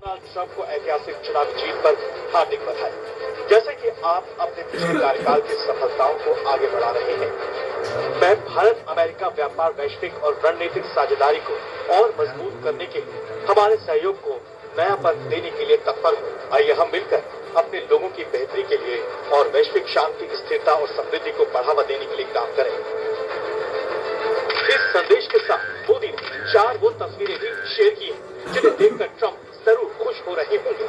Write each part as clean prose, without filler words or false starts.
Donald Trump को ऐतिहासिक चुनावी जीत पर हार्दिक बधाई। जैसे कि आप अपने पिछले कार्यकाल की सफलताओं को आगे बढ़ा रहे हैं, मैं भारत अमेरिका व्यापार वैश्विक और रणनीतिक साझेदारी को और मजबूत करने के लिए हमारे सहयोग को नया पथ देने के लिए तत्पर हूँ। आइए हम मिलकर अपने लोगों की बेहतरी के लिए और वैश्विक शांति, स्थिरता और समृद्धि को बढ़ावा देने के लिए काम करें। इस संदेश के साथ मोदी ने 4 वो तस्वीरें भी शेयर की जिन्हें देखकर ट्रंप जरूर खुश हो रहे होंगे।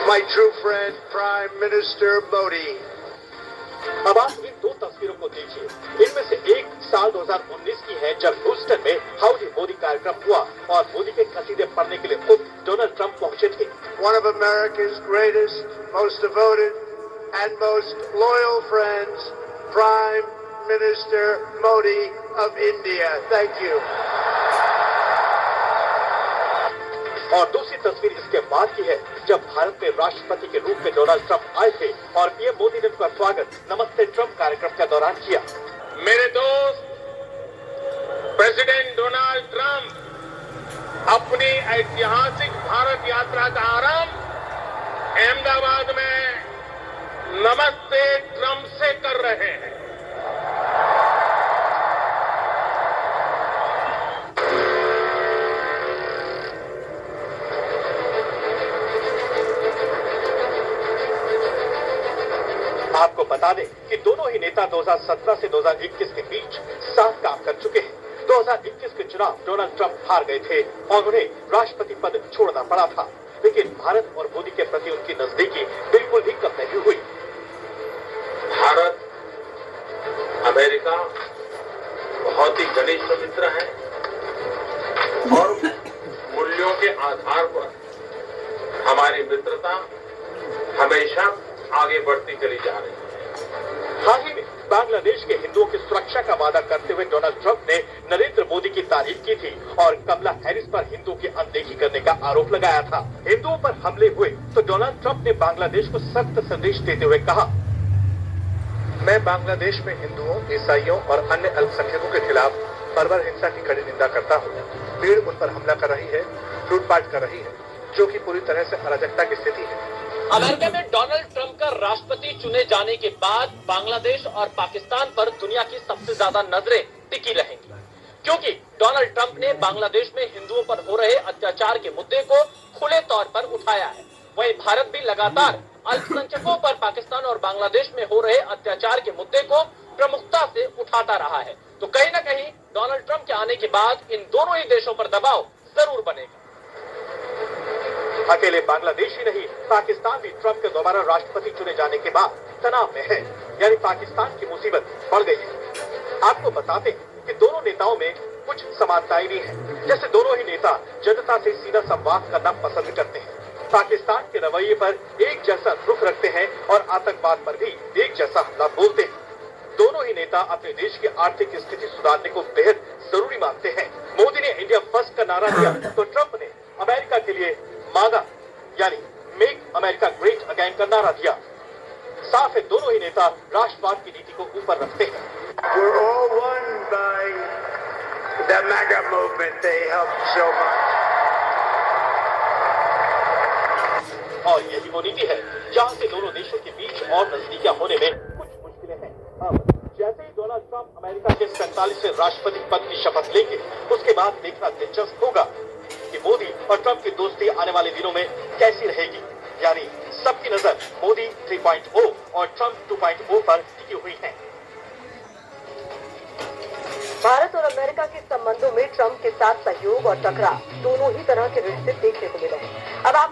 My true friend, Prime Minister Modi. अब आप इन 2 तस्वीरों को देखिए। इनमें से एक साल 2019 की है, जब ह्यूस्टन में हाउडी मोदी कार्यक्रम हुआ और मोदी के कसीदे पढ़ने के लिए खुद डोनाल्ड ट्रंप पहुंचे थे। One of America's greatest, most devoted, and most loyal friends, Prime Minister Modi of India. Thank you. और दूसरी तस्वीर इसके बाद की है, जब भारत में राष्ट्रपति के रूप में डोनाल्ड ट्रंप आए थे और पीएम मोदी ने उनका स्वागत नमस्ते ट्रंप कार्यक्रम के दौरान किया। मेरे दोस्त, प्रेसिडेंट डोनाल्ड ट्रंप अपनी ऐतिहासिक भारत यात्रा का आरंभ अहमदाबाद में नमस्ते ट्रंप से कर रहे हैं। आपको बता दें कि दोनों ही नेता 2017 से 2021 के बीच साथ काम कर चुके हैं। 2021 के चुनाव डोनाल्ड ट्रंप हार गए थे और उन्हें राष्ट्रपति पद छोड़ना पड़ा था, लेकिन भारत और मोदी के प्रति उनकी नजदीकी बिल्कुल भी कम नहीं हुई। भारत अमेरिका बहुत ही घनिष्ठ मित्र है और मूल्यों के आधार पर हमारी मित्रता हमेशा आगे बढ़ती चली जा रही है। हाल ही में बांग्लादेश के हिंदुओं की सुरक्षा का वादा करते हुए डोनाल्ड ट्रंप ने नरेंद्र मोदी की तारीफ की थी और कमला हैरिस पर हिंदुओं की अनदेखी करने का आरोप लगाया था। हिंदुओं पर हमले हुए तो डोनाल्ड ट्रंप ने बांग्लादेश को सख्त संदेश देते हुए कहा, मैं बांग्लादेश में हिंदुओं, ईसाइयों और अन्य अल्पसंख्यकों के खिलाफ बर्बर हिंसा की कड़ी निंदा करता हूँ। भीड़ उन पर हमला कर रही है, लूटपाट कर रही है, जो कि पूरी तरह से अराजकता की स्थिति है। अमेरिका में डोनाल्ड ट्रंप का राष्ट्रपति चुने जाने के बाद बांग्लादेश और पाकिस्तान पर दुनिया की सबसे ज्यादा नजरें टिकी रहेंगी, क्योंकि डोनाल्ड ट्रंप ने बांग्लादेश में हिंदुओं पर हो रहे अत्याचार के मुद्दे को खुले तौर पर उठाया है। वहीं भारत भी लगातार अल्पसंख्यकों पर पाकिस्तान और बांग्लादेश में हो रहे अत्याचार के मुद्दे को प्रमुखता से उठाता रहा है। तो कहीं न कहीं डोनाल्ड ट्रंप के आने के बाद इन दोनों ही देशों पर दबाव जरूर बनेगा। अकेले बांग्लादेश ही नहीं, पाकिस्तान भी ट्रंप के दोबारा राष्ट्रपति चुने जाने के बाद तनाव में है, यानी पाकिस्तान की मुसीबत बढ़ गई है। आपको बताते हैं कि दोनों नेताओं में कुछ समानताएं भी हैं, जैसे दोनों ही नेता जनता से सीधा संवाद करना पसंद करते हैं, पाकिस्तान के रवैये पर एक जैसा रुख रखते हैं और आतंकवाद पर भी एक जैसा हमला बोलते हैं। दोनों ही नेता अपने देश की आर्थिक स्थिति सुधारने को बेहद जरूरी मानते हैं। मोदी ने इंडिया फर्स्ट का नारा दिया तो ट्रंप ने अमेरिका के लिए मागा, यानी मेक अमेरिका ग्रेट अगेन का नारा दिया। साफ है, दोनों ही नेता राष्ट्रवाद की नीति को ऊपर रखते हैं। We're all won by the MAGA movement. They helped so much. और यही वो नीति है जहां से दोनों देशों के बीच और नजदीकियां होने में कुछ मुश्किलें हैं। अब जैसे ही डोनाल्ड ट्रंप अमेरिका के 47वें राष्ट्रपति पद की शपथ लेंगे, उसके बाद देखना दिलचस्प होगा कि मोदी और ट्रंप की दोस्ती आने वाले दिनों में कैसी रहेगी। यानी सबकी नजर मोदी 3.0 और ट्रंप 2.0 पर टिकी हुई है। भारत और अमेरिका के संबंधों में ट्रंप के साथ सहयोग और टकराव दोनों ही तरह के रिश्ते देखने को मिले हैं। अब आप